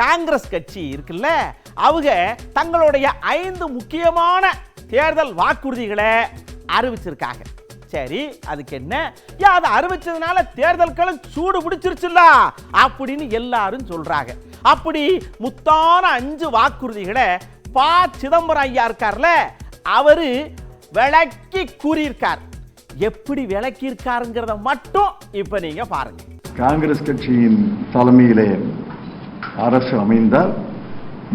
காங்கிரஸ் கட்சி இருக்குல்ல, அவங்க தங்களுடைய 5 முக்கியமான தேர்தல் வாக்குறுதிகளை அறிவிச்சிருக்காங்க. சரி, அதுக்கு என்ன, அதை அறிவிச்சதுனால தேர்தல் களம் சூடு பிடிச்சிருச்சுல்ல அப்படின்னு எல்லாரும் சொல்றாங்க. அப்படி முத்தான 5 வாக்குறுதிகளை ப. சிதம்பரம் ஐயா இருக்கார்ல, அவரு விளக்கி கூறியிருக்கார். எப்படி விளக்கி இருக்காருங்கிறத மட்டும் இப்ப நீங்க பாருங்க. காங்கிரஸ் கட்சியின் தலைமையிலே அரசு அமைந்தால்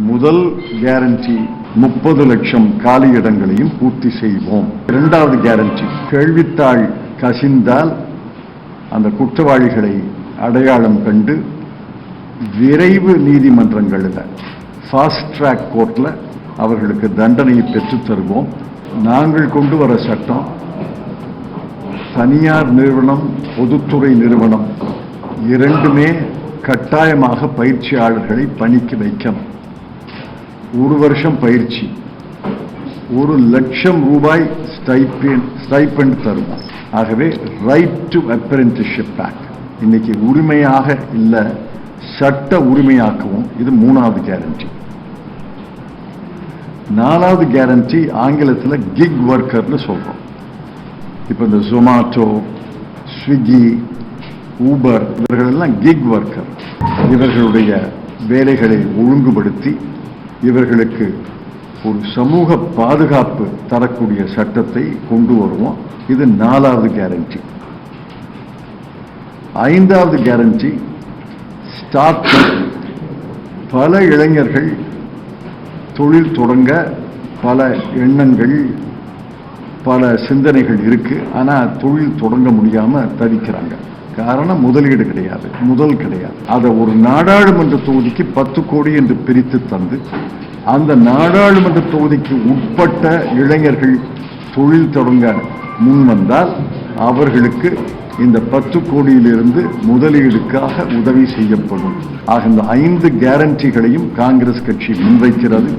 முதல் கேரண்டி 30 லட்சம் காலி இடங்களையும் பூர்த்தி செய்வோம். இரண்டாவது கேரண்டி, கேள்வித்தாள் கசிந்தால் அந்த குற்றவாளிகளை அடையாளம் கண்டு விரைவு நீதிமன்றங்களில் ஃபாஸ்ட் ட்ராக் கோர்ட்ல அவர்களுக்கு தண்டனையை பெற்றுத் தருவோம். நாங்கள் கொண்டு வர சட்டம் தனியார் நிறுவனம், பொதுத்துறை நிறுவனம் இரண்டுமே கட்டாயமாக பயிற்சியாளர்களை பணிக்கு வைக்கணும். 1 வருஷம் பயிற்சி, 1 லட்சம் ரூபாய் ஸ்டைபெண்ட் தருவோம். ஆகவே ரைட் டு அப்ரெண்டிஸ்ஷிப் ஆக்ட் இன்னைக்கு உரிமையாக இல்ல, சட்ட உரிமையாக்கவும். இது 3வது கேரண்டி. 4வது கேரண்டி ஆங்கிலத்தில் கிக் ஒர்க்கர்னு சொல்றோம். இப்ப இந்த ஜொமாட்டோ, ஸ்விக்கி, ஊபர் இவர்கள் எல்லாம் கிக் ஒர்க்கர். இவர்களுடைய வேலைகளை ஒழுங்குபடுத்தி இவர்களுக்கு ஒரு சமூக பாதுகாப்பு தரக்கூடிய சட்டத்தை கொண்டு வருவோம். இது 4வது கேரண்டி. 5வது கேரண்டி ஸ்டார்ட். பல இளைஞர்கள் தொழில் தொடங்க பல எண்ணங்கள், பல சிந்தனைகள் இருக்கு. ஆனா தொழில் தொடங்க முடியாம தவிக்கிறாங்க. காரணம் முதலீடு கிடையாது, முதல் கிடையாது. அதை ஒரு நாடாளுமன்ற தொகுதிக்கு 10 கோடி என்று பிரித்து தந்து அந்த நாடாளுமன்ற தொகுதிக்கு உட்பட்ட இளைஞர்கள் தொழில் தொடங்க முன் வந்தால் அவர்களுக்கு இந்த 10 கோடியிலிருந்து முதலீடுக்காக உதவி செய்யப்படும். ஆக இந்த 5 கேரண்டிகளையும் காங்கிரஸ் கட்சி முன்வைக்கிறது.